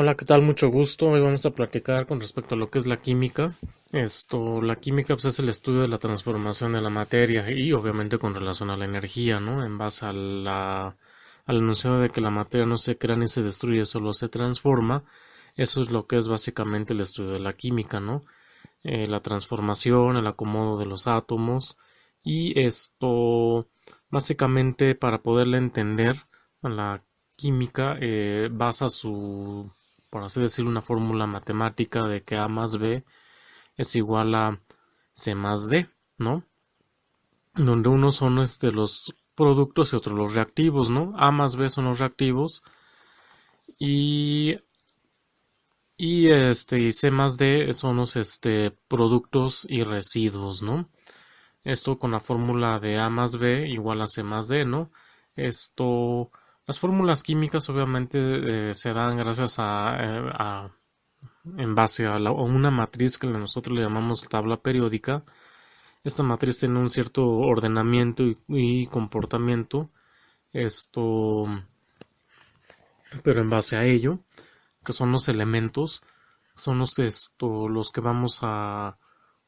Hola, ¿qué tal? Mucho gusto. Hoy vamos a platicar con respecto a lo que es la química. La química pues, es el estudio de la transformación de la materia y obviamente con relación a la energía, ¿no? En base al enunciado de que la materia no se crea ni se destruye, solo se transforma. Eso es lo que es básicamente el estudio de la química, ¿no? La transformación, el acomodo de los átomos y básicamente para poderle entender la química basa su, por así decirlo, una fórmula matemática de que A más B es igual a C más D, ¿no? Donde uno son los productos y otros los reactivos, ¿no? A más B son los reactivos y y C más D son los productos y residuos, ¿no? Esto con la fórmula de A más B igual a C más D, ¿no? Esto, las fórmulas químicas obviamente se dan gracias en base a una matriz que nosotros le llamamos tabla periódica. Esta matriz tiene un cierto ordenamiento y comportamiento, esto, pero en base a ello, que son los elementos, son los que vamos a,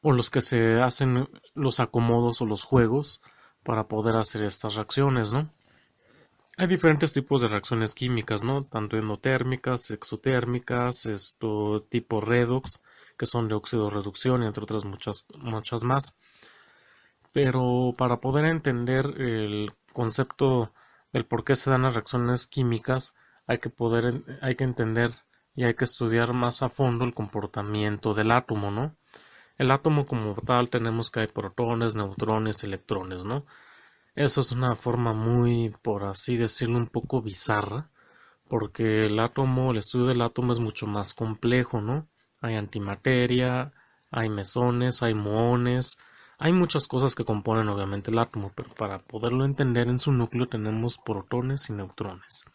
o los que se hacen los acomodos o los juegos para poder hacer estas reacciones, ¿no? Hay diferentes tipos de reacciones químicas, ¿no? Tanto endotérmicas, exotérmicas, tipo redox, que son de óxido-reducción y entre otras muchas más. Pero para poder entender el concepto del por qué se dan las reacciones químicas, hay que entender y hay que estudiar más a fondo el comportamiento del átomo, ¿no? El átomo como tal tenemos que hay protones, neutrones, electrones, ¿no? Eso es una forma muy, por así decirlo, un poco bizarra, porque el estudio del átomo es mucho más complejo, ¿no? Hay antimateria, hay mesones, hay muones, hay muchas cosas que componen obviamente el átomo, pero para poderlo entender en su núcleo tenemos protones y neutrones.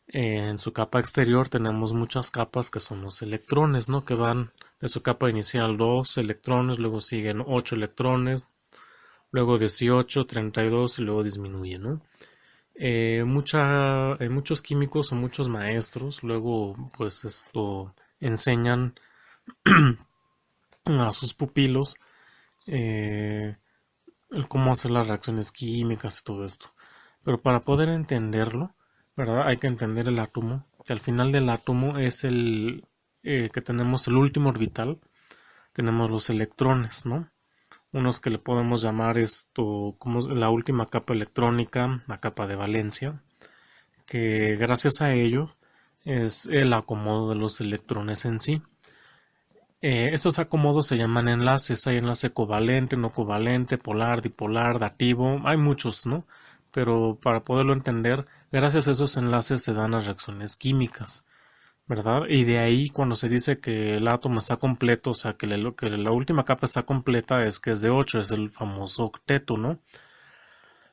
En su capa exterior tenemos muchas capas que son los electrones, ¿no? Que van de su capa inicial 2 electrones, luego siguen 8 electrones, luego 18, 32 y luego disminuye, ¿no? Muchos químicos o muchos maestros luego pues enseñan a sus pupilos eh, cómo hacer las reacciones químicas y todo esto. Pero para poder entenderlo, ¿verdad? Hay que entender el átomo, que al final del átomo es que tenemos el último orbital, tenemos los electrones, ¿no? Unos que le podemos llamar como la última capa electrónica, la capa de valencia, que gracias a ello es el acomodo de los electrones en sí. Estos acomodos se llaman enlaces. Hay enlace covalente, no covalente, polar, dipolar, dativo. Hay muchos, ¿no? Pero para poderlo entender, gracias a esos enlaces se dan las reacciones químicas, ¿verdad? Y de ahí cuando se dice que el átomo está completo, o sea, que la última capa está completa, es que es de 8, es el famoso octeto, ¿no?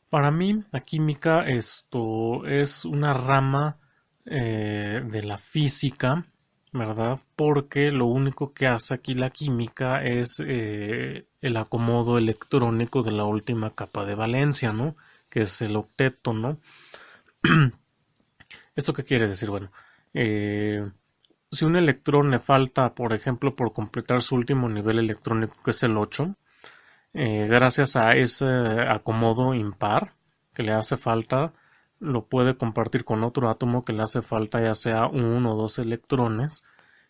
Para mí, la química esto es una rama de la física, ¿verdad? Porque lo único que hace aquí la química es el acomodo electrónico de la última capa de valencia, ¿no? Que es el octeto, ¿no? ¿Esto qué quiere decir? Bueno, eh, si un electrón le falta, por ejemplo, por completar su último nivel electrónico, que es el 8, gracias a ese acomodo impar que le hace falta, lo puede compartir con otro átomo que le hace falta ya sea uno o dos electrones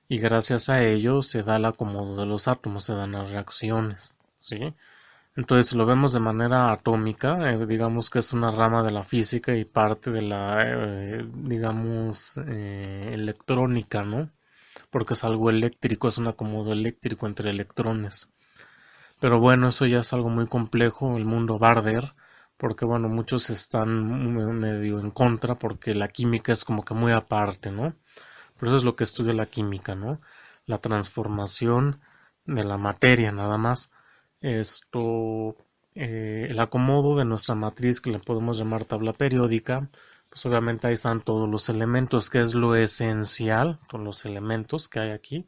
y gracias a ello se da el acomodo de los átomos, se dan las reacciones, ¿sí? Entonces, si lo vemos de manera atómica, digamos que es una rama de la física y parte de la, digamos, electrónica, ¿no? Porque es algo eléctrico, es un acomodo eléctrico entre electrones. Pero bueno, eso ya es algo muy complejo, el mundo va a arder, porque bueno, muchos están medio en contra, porque la química es como que muy aparte, ¿no? Por eso es lo que estudia la química, ¿no? La transformación de la materia, nada más. El acomodo de nuestra matriz, que le podemos llamar tabla periódica, pues obviamente ahí están todos los elementos, que es lo esencial, con los elementos que hay aquí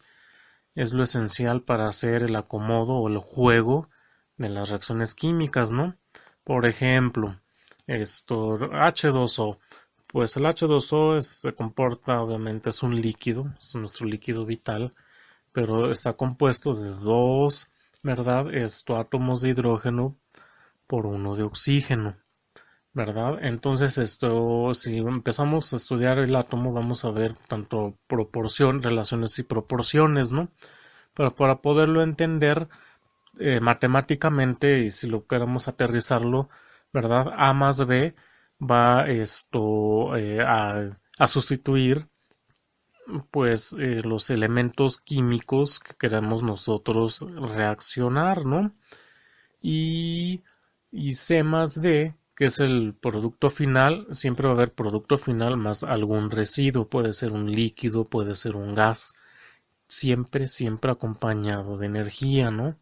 es lo esencial para hacer el acomodo o el juego de las reacciones químicas, ¿no? Por ejemplo, H2O. Pues el H2O se comporta, obviamente, es un líquido, es nuestro líquido vital, pero está compuesto de dos, ¿verdad? Átomos de hidrógeno por uno de oxígeno, ¿verdad? Entonces, si empezamos a estudiar el átomo, vamos a ver tanto relaciones y proporciones, ¿no? Pero para poderlo entender matemáticamente, y si lo queremos aterrizarlo, ¿verdad? A más B va a sustituir pues los elementos químicos que queremos nosotros reaccionar, ¿no? Y, y C más D, que es el producto final, siempre va a haber producto final más algún residuo, puede ser un líquido, puede ser un gas, siempre acompañado de energía, ¿no?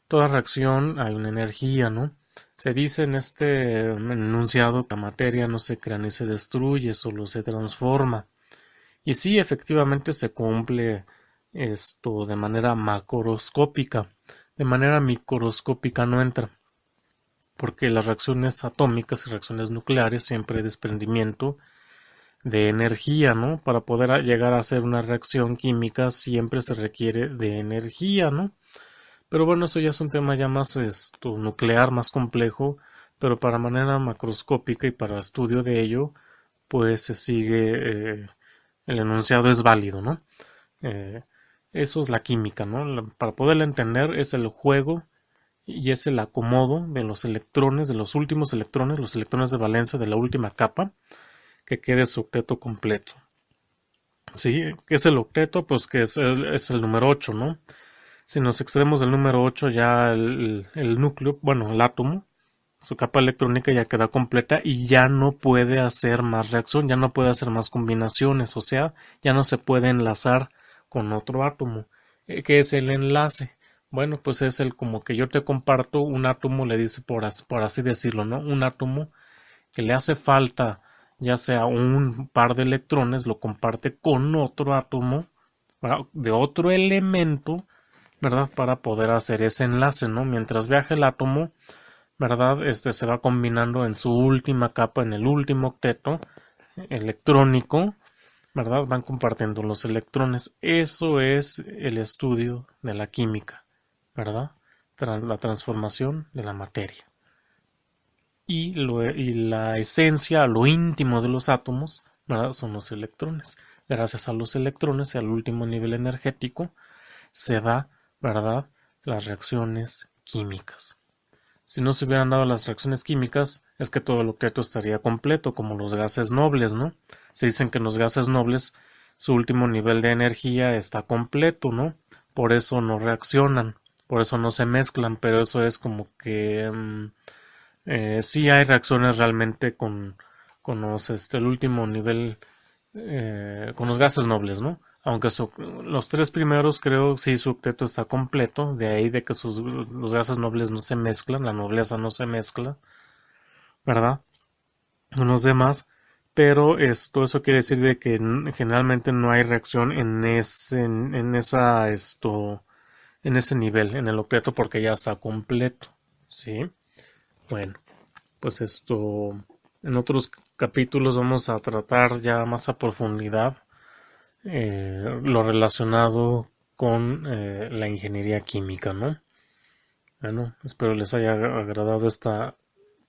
Toda reacción hay una energía, ¿no? Se dice en este enunciado que la materia no se crea ni se destruye, solo se transforma. Y sí, efectivamente se cumple esto de manera macroscópica. De manera microscópica no entra, porque las reacciones atómicas y reacciones nucleares siempre hay desprendimiento de energía, ¿no? Para poder llegar a hacer una reacción química siempre se requiere de energía, ¿no? Pero bueno, eso ya es un tema ya más nuclear, más complejo, pero para manera macroscópica y para estudio de ello, pues se sigue, el enunciado es válido, ¿no? Eh, Eso es la química, ¿no? Para poderla entender es el juego y es el acomodo de los electrones, de los últimos electrones, los electrones de valencia de la última capa, que quede su octeto completo. ¿Sí? ¿Qué es el octeto? Pues que es el número 8, ¿no? Si nos extraemos del número 8 ya el núcleo, bueno, el átomo, su capa electrónica ya queda completa y ya no puede hacer más reacción, ya no puede hacer más combinaciones, o sea, ya no se puede enlazar con otro átomo. ¿Qué es el enlace? Bueno, pues es el como que yo te comparto un átomo, le dice por así decirlo, ¿no? Un átomo que le hace falta ya sea un par de electrones, lo comparte con otro átomo de otro elemento, ¿verdad? Para poder hacer ese enlace, ¿no? Mientras viaja el átomo, ¿verdad? Se va combinando en su última capa, en el último octeto electrónico, ¿verdad? Van compartiendo los electrones. Eso es el estudio de la química, ¿verdad? La transformación de la materia. Y la esencia, lo íntimo de los átomos, ¿verdad? Son los electrones. Gracias a los electrones y al último nivel energético se da, ¿verdad?, las reacciones químicas. Si no se hubieran dado las reacciones químicas, es que todo el octeto estaría completo, como los gases nobles, ¿no? Se dicen que en los gases nobles su último nivel de energía está completo, ¿no? Por eso no reaccionan, por eso no se mezclan, pero eso es como que sí hay reacciones realmente con el último nivel, con los gases nobles, ¿no? Aunque los tres primeros creo sí su octeto está completo, de ahí de que los gases nobles no se mezclan, la nobleza no se mezcla, ¿verdad? Con los demás, pero eso quiere decir de que generalmente no hay reacción en ese nivel, en el octeto, porque ya está completo, ¿sí? Bueno, pues en otros capítulos vamos a tratar ya más a profundidad lo relacionado con la ingeniería química, ¿no? Bueno, espero les haya agradado esta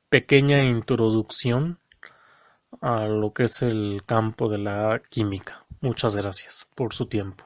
pequeña introducción a lo que es el campo de la química. Muchas gracias por su tiempo.